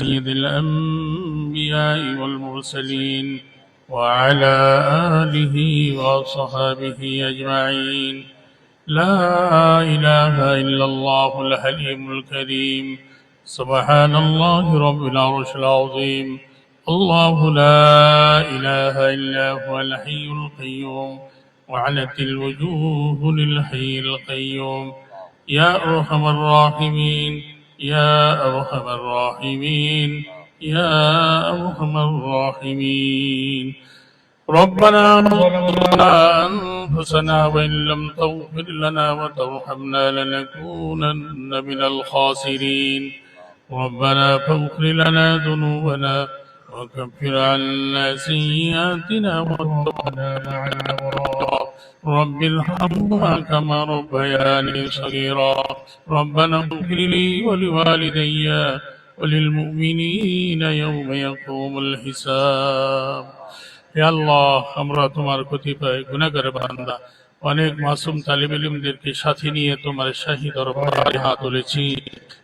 سيد الأنبياء والمرسلين وعلى آله وصحبه أجمعين. لا إله إلا الله الحليم الكريم. سبحان الله رب العرش العظيم. الله لا إله إلا هو الحي القيوم وعنت الوجوه للحي القيوم. يا أرحم الراحمين يا أرحم الراحمين يا أرحم الراحمين. ربنا ظلمنا أنفسنا وإن لم تغفر لنا وترحمنا لنكونن من الخاسرين. ربنا فاغفر لنا ذنوبنا وكفر عنا سيئاتنا وتوفنا مع الأبرار. رب ارحمهما كما ربياني صغيرا. ربنا اغفر لي ولوالدي وللمؤمنين يوم يقوم الحساب. হে আল্লাহ, আমরা তোমার কতিপয় গুনাহগার বান্দা অনেক মাসুম তালিব ইলমদেরকে সাথে নিয়ে তোমার শাহী দরবারে হাত তুলেছি।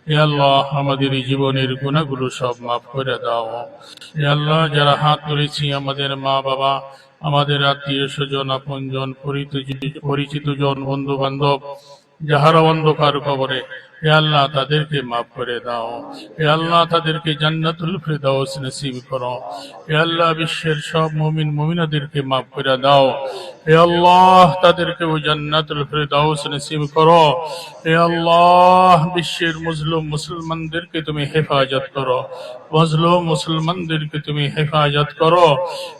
হে আল্লাহ, আমাদের এই জীবনের গুনাহগুলো সব মাফ করে দাও। হে আল্লাহ, যারা হাত তুলেছি আমাদের মা বাবা, আমাদের আত্মীয় স্বজন, আপনজন, পরিচিত জন, বন্ধু বান্ধব যাহারা অন্ধকার কবরে, হে আল্লাহ তাদেরকে মাফ করে দাও। হে আল্লাহ তাদেরকে জান্নাতুল ফিরদাউস নসিব করো। হে আল্লাহ বিশ্বের সব মুমিন মুমিনাদেরকে মাফ করে দাও। হে আল্লাহ তাদেরকে ও জান্নাতুল ফিরদাউস নসিব করো। হে আল্লাহ বিশ্বের মজলুম মুসলমানদেরকে তুমি হেফাজত করো। মজলুম মুসলমানদেরকে তুমি হেফাজত করো।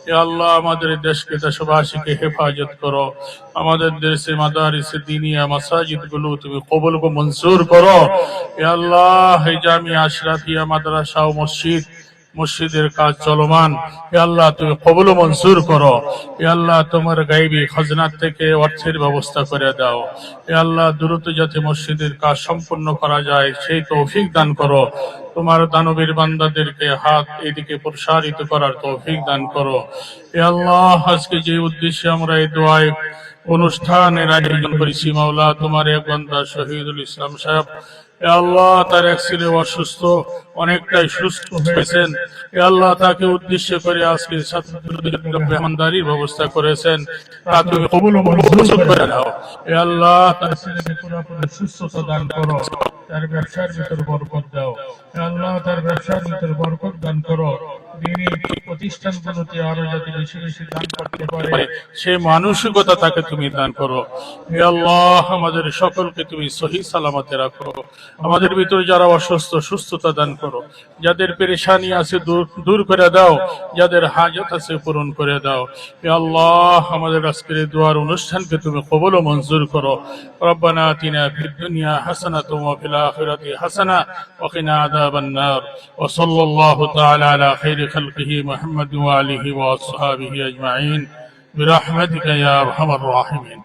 হে আল্লাহ আমাদের দেশকে, দেশবাসীকে হেফাজত করো। আমাদের দেশে মাদারিসে দিনিয়া মাসাজিদ গুলো তুমি কবুল ও মঞ্জুর করো। হে আল্লাহ এই জামিয়া আশরাফিয়া মাদ্রাসা ও মসজিদের কাজ চলমান, হে আল্লাহ তুমি কবুল ও মঞ্জুর করো। হে আল্লাহ তোমার গায়বী খাজনাত থেকে অর্থের ব্যবস্থা করে দাও। হে আল্লাহ দ্রুত যাতে মসজিদের কাজ সম্পূর্ণ করা যায় সেই তৌফিক দান করো। তোমার দানবীর বান্দাদেরকে হাত এদিকে প্রসারিত করার তৌফিক দান করো। হে আল্লাহ আজকে যে উদ্দেশ্যে আমরা এই দোয়ায় অনুষ্ঠানের আয়োজন করেছি, মাওলা তোমার এক বান্দা শহীদুল ইসলাম সাহেব, হে আল্লাহ তার এক ছেলে অসুস্থ, অনেকটাই সুস্থ হয়েছেন। হে আল্লাহ তাকে উদ্দেশ্য করে আজকে ছাত্রদের মেহমানদারির ব্যবস্থা করেছেন, তা তুমি কবুল ও মঞ্জুর করে দাও। হে আল্লাহ তার ছেলেকে পুরোপুরি সুস্থতা দান করো, তার ব্যবসার ভিতর বরকত দাও। হে আল্লাহ তার ব্যবসার ভিতর বরকত দান করো। দিনী প্রতিষ্ঠানগুলোতে আরো যাতে বেশি বেশি দান করতে পারে সে মানসিকতা তাকে তুমি দান করো। হে আল্লাহ আমাদের সকলকে তুমি সহি সালামতে রাখো। আমাদের ভিতরে যারা অসুস্থ সুস্থতা দান করো। যাদের পেরেশানি আছে দূর করে দাও, যাদের হাজত আছে পূরণ করে দাও। হে আল্লাহ আমাদের আজকের এই দোয়ার অনুষ্ঠানকে তুমি কবুল ও মঞ্জুর করো। রব্বানা আতিনা ফিদ দুনিয়া হাসানাতাও ওয়া ফিল আখিরাতি হাসানা ওয়া কিনা আযাবান নার। ওয়া সাল্লাল্লাহু তাআলা আলা খাইরি খালকিহি মুহাম্মাদ ওয়া আলিহি ওয়া আসহাবিহি আজমাইন বিরহমাতিকা ইয়া আরহামার রাহিমিন।